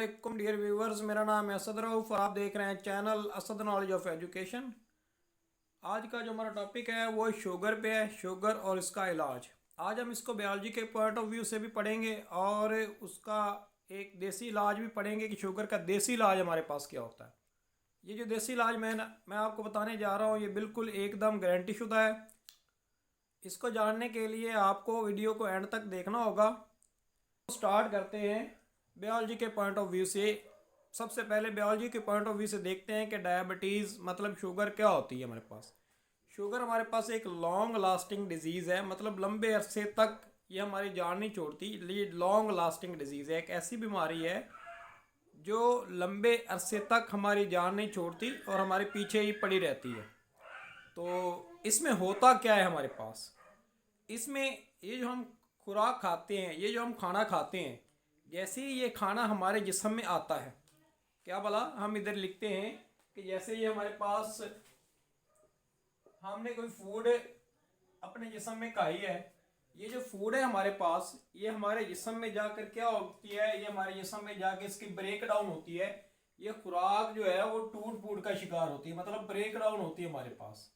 वालेकुम dear viewers, मेरा नाम है असद रऊफ़ और आप देख रहे हैं channel Asad knowledge of education. आज का जो हमारा टॉपिक है वो शुगर पे है, शुगर और इसका इलाज। आज हम इसको बायोलॉजी के पॉइंट ऑफ व्यू से भी पढ़ेंगे और उसका एक देसी इलाज भी पढ़ेंगे कि शुगर का देसी इलाज हमारे पास क्या होता है। ये जो देसी इलाज मैं आपको बताने जा रहा हूँ ये बिल्कुल एकदम गारंटी शुदा है। इसको जानने के लिए आपको वीडियो को एंड तक देखना होगा। स्टार्ट करते हैं बायोलॉजी के पॉइंट ऑफ व्यू से। सबसे पहले बायोलॉजी के पॉइंट ऑफ व्यू से देखते हैं कि डायबिटीज़ मतलब शुगर क्या होती है हमारे पास। शुगर हमारे पास एक लॉन्ग लास्टिंग डिजीज़ है, मतलब लंबे अरसे तक ये हमारी जान नहीं छोड़ती। ये लॉन्ग लास्टिंग डिजीज़ है, एक ऐसी बीमारी है जो लंबे अरसे तक हमारी जान नहीं छोड़ती और हमारे पीछे ही पड़ी रहती है। तो इसमें होता क्या है हमारे पास, इसमें ये जो हम खुराक खाते हैं, ये जो हम खाना खाते हैं, जैसे ही ये खाना हमारे जिस्म में आता है, क्या भला हम इधर लिखते हैं कि जैसे ये हमारे पास हमने कोई फूड अपने जिस्म में खाई है, ये जो फूड है हमारे पास ये हमारे जिस्म में जाकर क्या होती है, ये हमारे जिस्म में जाकर इसकी ब्रेक डाउन होती है। ये खुराक जो है वो टूट फूट का शिकार होती है, मतलब ब्रेक डाउन होती है हमारे पास।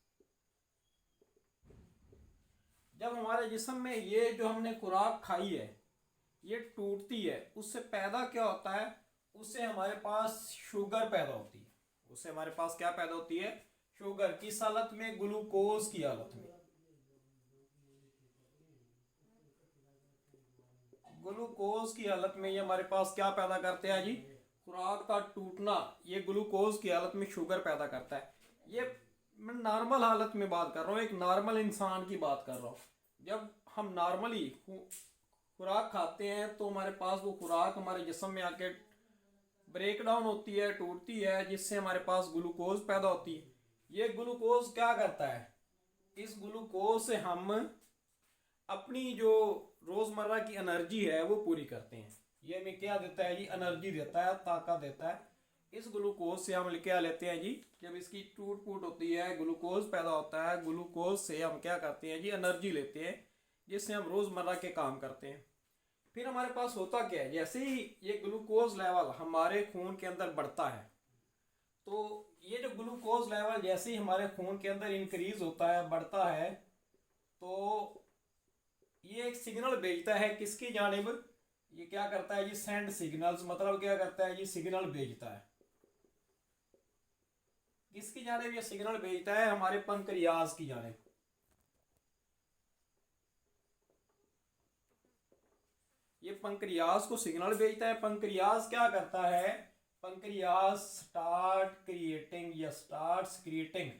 जब हमारे जिस्म में ये जो हमने खुराक खाई है ये टूटती है, उससे पैदा क्या होता है, उससे हमारे पास शुगर पैदा होती है। उससे हमारे पास क्या पैदा होती है, शुगर। किस हालत में, ग्लूकोज की हालत में। ग्लूकोज की हालत में ये हमारे पास क्या पैदा करते हैं जी, खुराक का टूटना। ये ग्लूकोज की हालत में शुगर पैदा करता है। ये मैं नॉर्मल हालत में बात कर रहा हूँ, एक नॉर्मल इंसान की बात कर रहा हूँ। जब हम नॉर्मली खुराक खाते हैं तो हमारे पास वो खुराक हमारे जिस्म में आके ब्रेक डाउन होती है, टूटती है, जिससे हमारे पास ग्लूकोज पैदा होती है। ये ग्लूकोज क्या करता है, इस ग्लूकोज से हम अपनी जो रोज़मर्रा की एनर्जी है वो पूरी करते हैं। ये हमें क्या देता है जी, एनर्जी देता है, ताकत देता है। इस ग्लूकोज से हम क्या लेते हैं जी, जब इसकी टूट फूट होती है ग्लूकोज पैदा होता है, ग्लूकोज से हम क्या करते हैं जी, एनर्जी लेते हैं, जिससे हम रोज़मर्रा के काम करते हैं। फिर हमारे पास होता क्या है, जैसे ही ये ग्लूकोज लेवल हमारे खून के अंदर बढ़ता है, तो ये जो ग्लूकोज लेवल जैसे ही हमारे खून के अंदर इंक्रीज होता है, बढ़ता है, तो ये एक सिग्नल भेजता है किसकी जानिब, ये क्या करता है जी, सेंड सिग्नल्स। मतलब क्या करता है जी, सिग्नल भेजता है। किसकी जानिब ये सिग्नल भेजता है, हमारे पंक्रियाज की जानिब। ये पंक्रियाज को सिग्नल भेजता है। पंक्रियाज क्या करता है, पंक्रियाज स्टार्ट क्रिएटिंग या स्टार्ट्स क्रिएटिंग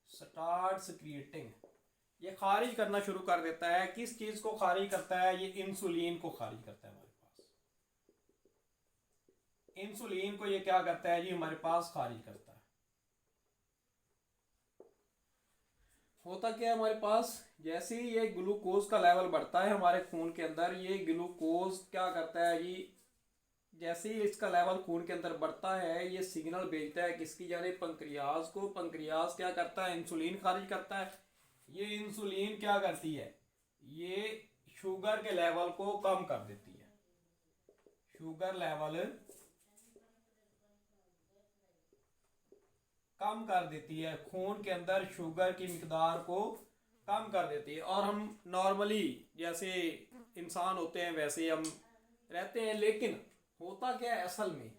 स्टार्ट्स क्रिएटिंग, ये खारिज करना शुरू कर देता है। किस चीज को खारिज करता है, ये इंसुलिन को खारिज करता है। हमारे पास इंसुलिन को ये क्या करता है जी, हमारे पास खारिज करता है। होता क्या है हमारे पास, जैसे ही ये ग्लूकोज का लेवल बढ़ता है हमारे खून के अंदर, ये ग्लूकोज क्या करता है जी, जैसे ही इसका लेवल खून के अंदर बढ़ता है ये सिग्नल भेजता है किसकी जानिब, पंक्रियाज को। पंक्रियाज क्या करता है, इंसुलिन खारिज करता है। ये इंसुलिन क्या करती है, ये शुगर के लेवल को कम कर देती है। शुगर लेवल कम कर देती है, खून के अंदर शुगर की मिकदार को कम कर देती है। और हम नॉर्मली जैसे इंसान होते हैं वैसे हम रहते हैं। लेकिन होता क्या है असल में,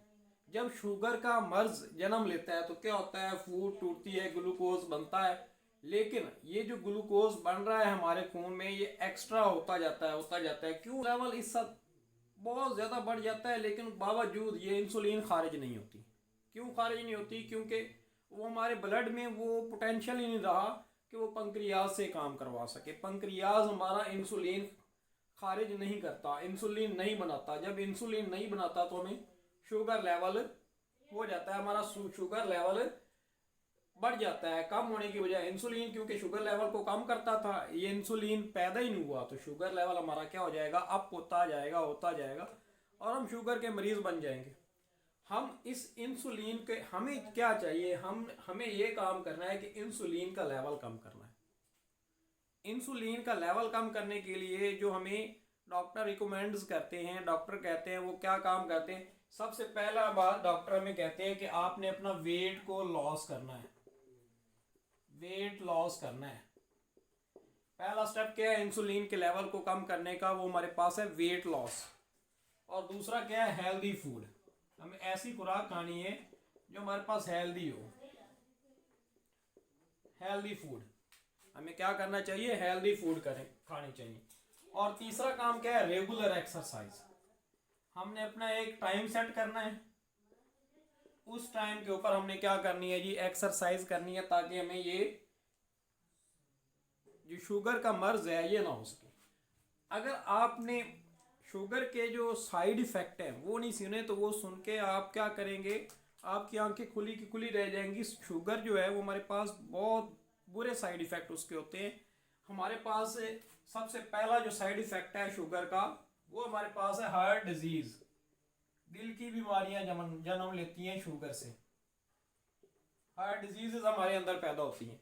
जब शुगर का मर्ज जन्म लेता है तो क्या होता है, फूड टूटती है, ग्लूकोज बनता है। लेकिन ये जो ग्लूकोज बन रहा है हमारे खून में ये एक्स्ट्रा होता जाता है, होता जाता है। क्यों, लेवल इस सब बहुत ज़्यादा बढ़ जाता है, लेकिन बावजूद ये इंसुलिन खारिज नहीं होती। क्यों खारिज नहीं होती, क्योंकि वो हमारे ब्लड में वो पोटेंशियल ही नहीं रहा कि वो पंक्रियाज से काम करवा सके। पंक्रियाज हमारा इंसुलिन खारिज नहीं करता, इंसुलिन नहीं बनाता। जब इंसुलिन नहीं बनाता तो हमें शुगर लेवल हो जाता है, हमारा शुगर लेवल बढ़ जाता है। कम होने की बजाय इंसुलिन क्योंकि शुगर लेवल को कम करता था, ये इंसुलिन पैदा ही नहीं हुआ तो शुगर लेवल हमारा क्या हो जाएगा, अप होता जाएगा, होता जाएगा, और हम शुगर के मरीज बन जाएंगे। हम इस इंसुलिन के, हमें क्या चाहिए, हमें ये काम करना है कि इंसुलिन का लेवल कम करना है। इंसुलिन का लेवल कम करने के लिए जो हमें डॉक्टर रिकमेंड्स करते हैं, डॉक्टर कहते हैं, वो क्या काम करते हैं? सबसे पहला बात डॉक्टर हमें कहते हैं कि आपने अपना वेट को लॉस करना है, वेट लॉस करना है। पहला स्टेप क्या है इंसुलिन के लेवल को कम करने का? वो हमारे पास है वेट लॉस। और दूसरा क्या है? Healthy food. हमें ऐसी खुराक खानी है जो हमारे पास हेल्दी हो, हेल्दी फूड। हमें क्या करना चाहिए? हेल्दी फूड करें, खानी चाहिए। और तीसरा काम क्या है? Regular exercise. हमने अपना एक टाइम सेट करना है, उस टाइम के ऊपर हमने क्या करनी है जी? एक्सरसाइज करनी है, ताकि हमें ये जो शुगर का मर्ज है ये ना हो सके। अगर आपने शुगर के जो साइड इफेक्ट हैं वो नहीं सुने, तो वो सुन के आप क्या करेंगे? आपकी आंखें खुली की खुली रह जाएंगी। शुगर जो है वो हमारे पास बहुत बुरे साइड इफेक्ट उसके होते हैं। हमारे पास सबसे पहला जो साइड इफेक्ट है शुगर का, वो हमारे पास है हार्ट डिजीज। दिल की बीमारियां जन्म लेती हैं शुगर से, हार्ट डिजीज हमारे अंदर पैदा होती हैं।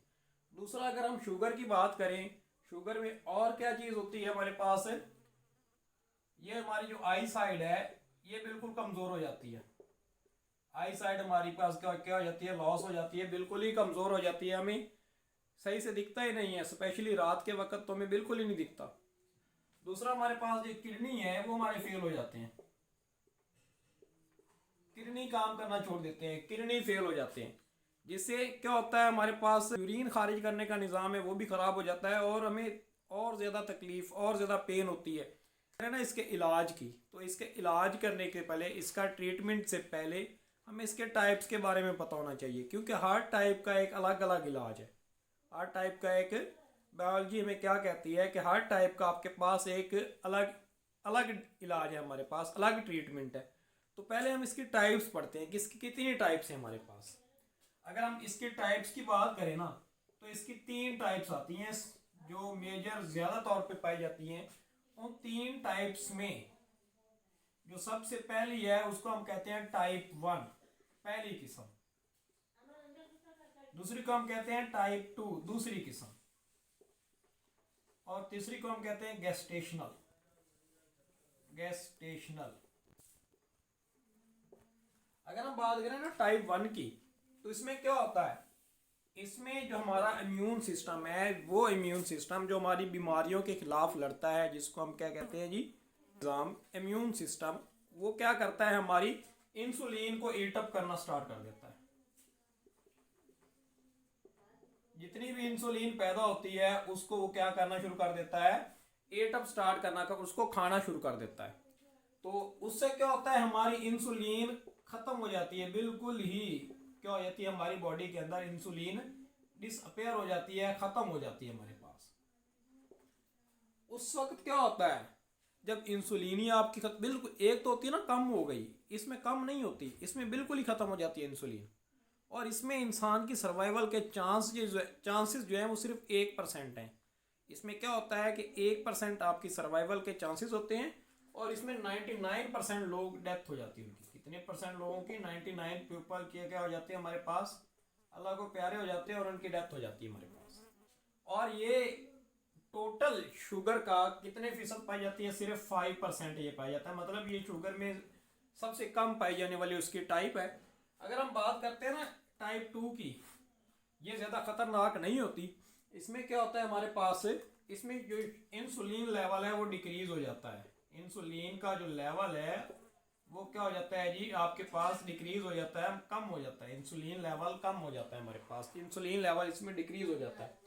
दूसरा, अगर हम शुगर की बात करें, शुगर में और क्या चीज़ होती है हमारे पास? ये हमारी जो आई साइड है ये बिल्कुल कमज़ोर हो जाती है। आई साइड हमारी पास क्या क्या हो जाती है? लॉस हो जाती है, बिल्कुल ही कमज़ोर हो जाती है। हमें सही से दिखता ही नहीं है, स्पेशली रात के वक्त तो हमें बिल्कुल ही नहीं दिखता। दूसरा, हमारे पास जो किडनी है वो हमारे फेल हो जाते हैं, किडनी काम करना छोड़ देते हैं, किडनी फेल हो जाते हैं, जिससे क्या होता है? हमारे पास यूरिन खारिज करने का निज़ाम है वो भी ख़राब हो जाता है, और हमें और ज़्यादा तकलीफ़ और ज़्यादा पेन होती है ना। इसके इलाज की, तो इसके इलाज करने के पहले, इसका ट्रीटमेंट से पहले हमें इसके टाइप्स के बारे में पता होना चाहिए, क्योंकि हर टाइप का एक अलग अलग इलाज है। हर टाइप का एक, बायोलॉजी हमें क्या कहती है कि हर टाइप का आपके पास एक अलग अलग इलाज है, हमारे पास अलग ट्रीटमेंट है। तो पहले हम इसकी टाइप्स पढ़ते हैं, किसकी कितनी टाइप्स हैं हमारे पास। अगर हम इसके टाइप्स की बात करें ना, तो इसकी 3 टाइप्स आती हैं जो मेजर ज़्यादा तौर पे पाई जाती हैं। उन 3 टाइप्स में जो सबसे पहली है उसको हम कहते हैं टाइप 1, पहली किस्म। दूसरी को हम कहते हैं टाइप 2, दूसरी किस्म। और तीसरी को हम कहते हैं गेस्टेशनल, गेस्टेशनल। अगर हम बात करें ना टाइप 1 की, तो इसमें क्या होता है? इसमें जो हमारा इम्यून सिस्टम है, वो इम्यून सिस्टम जो हमारी बीमारियों के खिलाफ लड़ता है, जिसको हम क्या कहते हैं जी? निज़ाम इम्यून सिस्टम, वो क्या करता है? हमारी इंसुलिन को ईट अप करना स्टार्ट कर देता है। जितनी भी इंसुलिन पैदा होती है उसको वो क्या करना शुरू कर देता है? ईट अप स्टार्ट करना का, उसको खाना शुरू कर देता है। तो उससे क्या होता है? हमारी इंसुलिन खत्म हो जाती है, बिल्कुल ही क्या हो जाती है? हमारी बॉडी के अंदर इंसुलिन डिसअपेयर हो जाती है, खत्म हो जाती है हमारे पास। उस वक्त क्या होता है? जब इंसुलिन ही आपकी बिल्कुल, एक तो होती है ना कम हो गई, इसमें कम नहीं होती, इसमें बिल्कुल ही खत्म हो जाती है इंसुलिन। और इसमें इंसान की सर्वाइवल के चांसेस जो है वो सिर्फ 1% हैं। इसमें क्या होता है कि 1% आपकी सर्वाइवल के चांसेस होते हैं, और इसमें 99% लोग डेथ हो जाती है उनकी। कितने परसेंट लोगों की? 99 पीपल की क्या हो जाते हैं हमारे पास? अल्लाह को प्यारे हो जाते हैं और उनकी डेथ हो जाती है हमारे पास। और ये टोटल शुगर का कितने फीसद पाई जाती है? सिर्फ 5% ये पाया जाता है। मतलब ये शुगर में सबसे कम पाई जाने वाली उसकी टाइप है। अगर हम बात करते हैं ना टाइप 2 की, ये ज़्यादा खतरनाक नहीं होती। इसमें क्या होता है हमारे पास? इसमें जो इंसुलिन लेवल है वो डिक्रीज हो जाता है। इंसुलिन का जो लेवल है वो क्या हो जाता है जी? आपके पास डिक्रीज हो जाता है, कम हो जाता है। इंसुलिन लेवल कम हो जाता है हमारे पास, इंसुलिन लेवल इसमें डिक्रीज हो जाता है।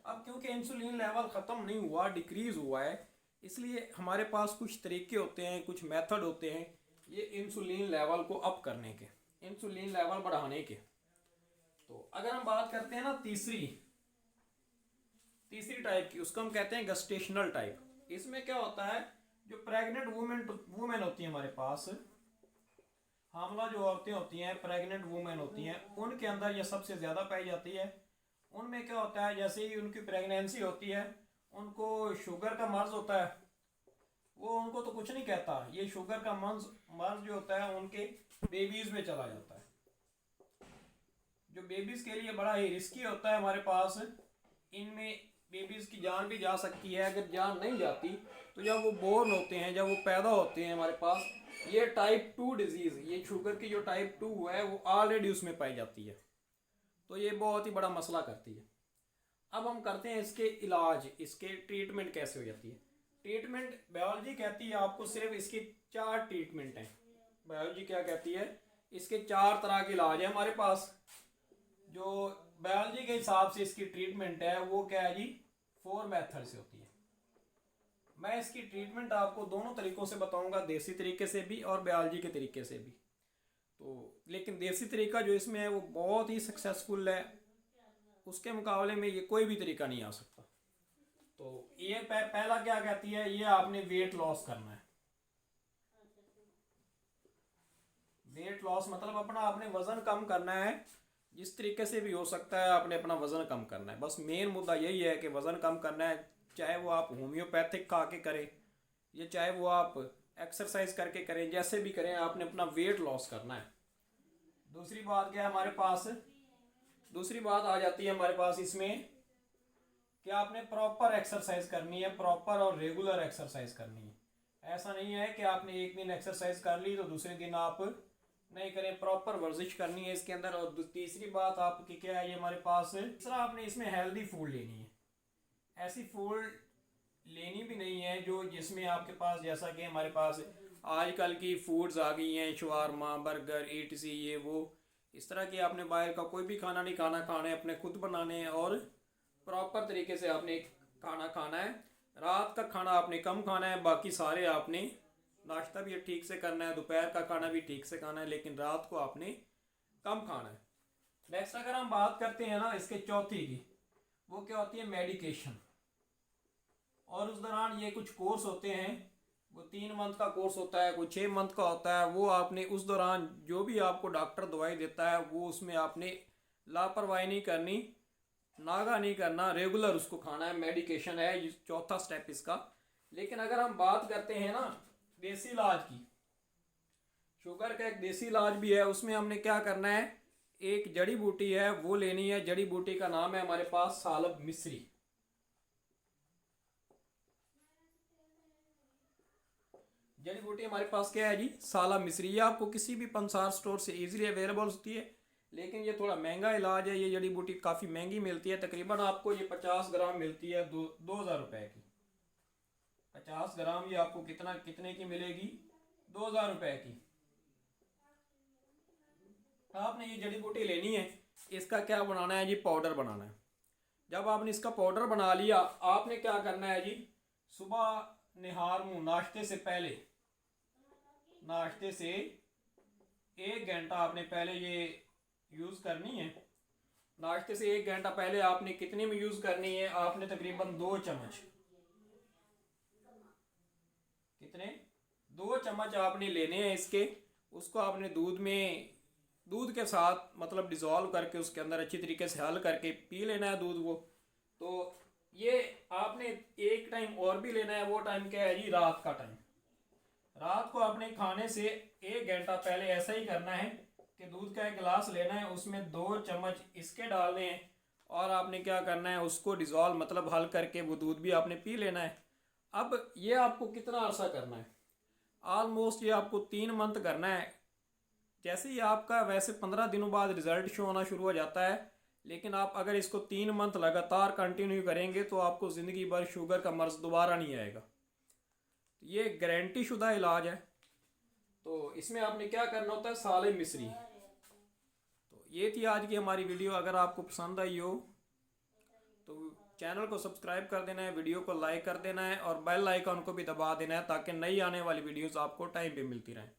अब क्योंकि इंसुलिन लेवल ख़त्म नहीं हुआ, डिक्रीज हुआ है, इसलिए हमारे पास कुछ तरीके होते हैं, कुछ मेथड होते हैं ये इंसुलिन लेवल को अप करने के, इंसुलिन लेवल बढ़ाने के। तो अगर हम बात करते हैं ना तीसरी टाइप की, उसको हम कहते हैं गेस्टेशनल टाइप। इसमें क्या होता है? जो प्रेग्नेंट वुमेन होती है हमारे पास, हामला जो औरतें होती हैं, प्रेग्नेंट वुमेन होती हैं, उनके अंदर ये सबसे ज़्यादा पाई जाती है। उनमें क्या होता है? जैसे ही उनकी प्रेगनेंसी होती है, उनको शुगर का मर्ज होता है। वो उनको तो कुछ नहीं कहता, ये शुगर का मर्ज जो होता है उनके बेबीज़ में चला जाता है, जो बेबीज़ के लिए बड़ा ही रिस्की होता है हमारे पास। इनमें बेबीज़ की जान भी जा सकती है। अगर जान नहीं जाती तो जब वो बोर्न होते हैं, जब वो पैदा होते हैं हमारे पास, ये टाइप 2 डिजीज़, ये शुगर की जो टाइप 2 है वो ऑलरेडी उसमें पाई जाती है, तो ये बहुत ही बड़ा मसला करती है। अब हम करते हैं इसके इलाज, इसके ट्रीटमेंट कैसे हो जाती है। ट्रीटमेंट बायोलॉजी कहती है आपको सिर्फ इसकी 4 ट्रीटमेंट हैं। बायोलॉजी क्या कहती है, इसके 4 तरह के इलाज है हमारे पास। जो बायोलॉजी के हिसाब से इसकी ट्रीटमेंट है वो क्या है जी, 4 मेथड से होती है। मैं इसकी ट्रीटमेंट आपको दोनों तरीक़ों से बताऊंगा, देसी तरीके से भी और बायोलॉजी के तरीके से भी। तो लेकिन देसी तरीका जो इसमें है वो बहुत ही सक्सेसफुल है, उसके मुकाबले में ये कोई भी तरीका नहीं आ सकता। तो ये पहला क्या कहती है, ये आपने वेट लॉस करना है। वेट लॉस मतलब अपना आपने वज़न कम करना है, जिस तरीके से भी हो सकता है आपने अपना वज़न कम करना है। बस मेन मुद्दा यही है कि वज़न कम करना है, चाहे वो आप होम्योपैथिक खा के करें या चाहे वो आप एक्सरसाइज करके करें, जैसे भी करें आपने अपना वेट लॉस करना है। दूसरी बात क्या है हमारे पास, दूसरी बात आ जाती है हमारे पास इसमें कि आपने प्रॉपर एक्सरसाइज करनी है, प्रॉपर और रेगुलर एक्सरसाइज करनी है। ऐसा नहीं है कि आपने एक दिन एक्सरसाइज कर ली तो दूसरे दिन आप नहीं करें, प्रॉपर वर्जिश करनी है इसके अंदर। और तीसरी बात आपकी क्या है ये हमारे पास, तीसरा आपने इसमें हेल्दी फूड लेनी है। ऐसी फूड लेनी भी नहीं है जो जिसमें आपके पास, जैसा कि हमारे पास आजकल की फूड्स आ गई हैं, शवारमा, बर्गर, ईटसी, ये वो, इस तरह की आपने बाहर का कोई भी खाना नहीं खाना, खाने अपने खुद बनाने हैं और प्रॉपर तरीके से आपने खाना खाना है। रात का खाना आपने कम खाना है, बाकी सारे आपने नाश्ता भी ठीक से करना है, दोपहर का खाना भी ठीक से खाना है, लेकिन रात को आपने कम खाना है। नेक्स्ट अगर हम बात करते हैं ना इसके चौथी की, वो क्या होती है, मेडिकेशन। और उस दौरान ये कुछ कोर्स होते हैं, वो 3 मंथ का कोर्स होता है, कोई 6 मंथ का होता है। वो आपने उस दौरान जो भी आपको डॉक्टर दवाई देता है वो उसमें आपने लापरवाही नहीं करनी, नागा नहीं करना, रेगुलर उसको खाना है। मेडिकेशन है ये चौथा स्टेप इसका। लेकिन अगर हम बात करते हैं ना देसी इलाज की, शुगर का एक देसी इलाज भी है, उसमें हमने क्या करना है, एक जड़ी बूटी है वो लेनी है। जड़ी बूटी का नाम है हमारे पास सालब मिश्री। जड़ी बूटी हमारे पास क्या है जी, साला मिश्री। ये आपको किसी भी पंसार स्टोर से इजीली अवेलेबल होती है, लेकिन ये थोड़ा महंगा इलाज है। ये जड़ी बूटी काफ़ी महंगी मिलती है, तकरीबन आपको ये 50 ग्राम मिलती है 2000 रुपये की। 50 ग्राम ये आपको कितने की मिलेगी, 2000 रुपये की। आपने ये जड़ी बूटी लेनी है, इसका क्या बनाना है जी, पाउडर बनाना है। जब आपने इसका पाउडर बना लिया, आपने क्या करना है जी, सुबह निहार मुँह, नाश्ते से पहले, नाश्ते से 1 घंटा आपने पहले ये यूज़ करनी है। नाश्ते से 1 घंटा पहले आपने कितने में यूज़ करनी है, आपने तकरीबन 2 चम्मच, कितने, 2 चम्मच आपने लेने हैं इसके। उसको आपने दूध के साथ मतलब डिज़ोल्व करके उसके अंदर अच्छी तरीके से हल करके पी लेना है दूध वो। तो ये आपने एक टाइम और भी लेना है, वो टाइम क्या है जी, रात का टाइम। रात को आपने खाने से 1 घंटा पहले ऐसा ही करना है कि दूध का 1 गिलास लेना है, उसमें 2 चम्मच इसके डालने हैं और आपने क्या करना है, उसको डिज़ोल्व मतलब हल करके वो दूध भी आपने पी लेना है। अब ये आपको कितना अरसा करना है, ऑलमोस्ट ये आपको 3 मंथ करना है। जैसे ही आपका वैसे 15 दिनों बाद रिजल्ट शो होना शुरू हो जाता है, लेकिन आप अगर इसको 3 मंथ लगातार कंटिन्यू करेंगे तो आपको ज़िंदगी भर शुगर का मर्ज़ दोबारा नहीं आएगा। तो ये गारंटी शुदा इलाज है। तो इसमें आपने क्या करना होता है, साले मिश्री। तो ये थी आज की हमारी वीडियो। अगर आपको पसंद आई हो तो चैनल को सब्सक्राइब कर देना है, वीडियो को लाइक कर देना है और बेल आइकन को भी दबा देना है, ताकि नई आने वाली वीडियोस आपको टाइम पे मिलती रहें।